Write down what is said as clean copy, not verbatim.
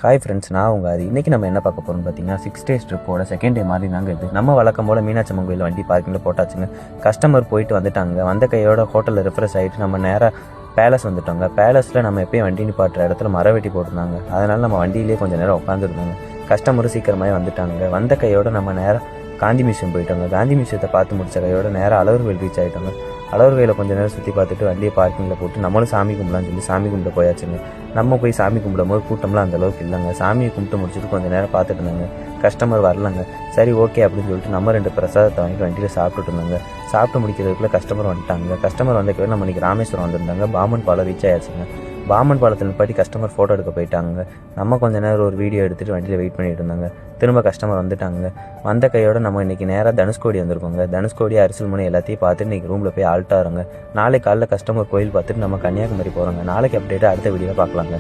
Hi friends, நான் உங்கள் அது இன்றைக்கி நம்ம என்ன பார்க்க போகிறோம்னு பார்த்தீங்கன்னா 6 days ட்ரிப்போட செகண்ட் டே மாதிரி தாங்க இது. நம்ம வழக்கம் போல் மீனாட்சி அம்மன் கோயில் வண்டி பார்க்கிங்கில் போட்டாச்சுங்க. கஸ்டமர் போயிட்டு வந்துட்டாங்க. வந்த கையோட ஹோட்டலில் ரெஃப்ரெஷ் ஆகிட்டு நம்ம நேராக பேலஸ் வந்துட்டோங்க. பேலஸில் நம்ம எப்பயும் வண்டி நிப்பாட்டுற இடத்துல வெட்டி போட்டிருந்தாங்க. அதனால் நம்ம வண்டியிலே கொஞ்சம் நேரம் உட்காந்துருந்தாங்க. கஸ்டமரும் சீக்கிரமாகவே வந்துட்டாங்க. வந்த கையோட நம்ம நேராக காந்தி மியூசியம் போயிட்டோங்க. காந்தி மியூசியத்தை பார்த்து முடிச்ச கையோட நேராக அழகர்வேல் ரீச் ஆகிட்டோங்க. அழகர்வேலை கொஞ்சம் நேரம் சுற்றி பார்த்துட்டு வண்டியை பார்க்கிங்கில் போட்டு நம்மளும் சாமி கும்பிடலான்னு சொல்லி சாமி கும்பிட போயாச்சுங்க. நம்ம போய் சாமி கும்பிடும் போது கூட்டம்லாம் அந்தளவுக்கு இல்லைங்க. சாமியை கும்பிட்டு முடிச்சுட்டு கொஞ்சம் நேரம் பார்த்துட்டு இருந்தாங்க. கஸ்டமர் வரலங்க. சரி ஓகே அப்படின்னு சொல்லிட்டு நம்ம 2 பிரசாதத்தை வாங்கிட்டு வண்டியில் சாப்பிட்டுட்டு இருந்தாங்க. சாப்பிட்டு முடிக்கிறதுக்குள்ளே கஸ்டமர் வந்துட்டாங்க. கஸ்டமர் வந்ததுக்கு நம்ம இன்றைக்கி ராமேஸ்வரம் வந்திருந்தாங்க. பாம்பன் பாலம் ரீச் ஆயாச்சுங்க. பாம்பன் பாலத்தில் நிப்பாட்டி கஸ்டமர் ஃபோட்டோ எடுக்க போயிட்டாங்க. நம்ம கொஞ்சம் நேரம் ஒரு வீடியோ எடுத்துகிட்டு வண்டியில் வெயிட் பண்ணிட்டு இருந்தாங்க. திரும்ப கஸ்டமர் வந்துட்டாங்க. வந்த கையோட நம்ம இன்றைக்கி நேராக தனுஷ்கோடி வந்திருக்கோங்க. தனுஷ்கோடி அரசியல்மனை எல்லாத்தையும் பார்த்துட்டு இன்றைக்கி ரூமில் போய் ஆல்ட்டாருங்க. நாளைக்கு காலையில் கஸ்டமர் கோயில் பார்த்துட்டு நம்ம கன்னியாகுமரி போகிறோங்க. நாளைக்கு அப்டேட்டாக அடுத்த வீடியோவில் பார்க்கலாங்க.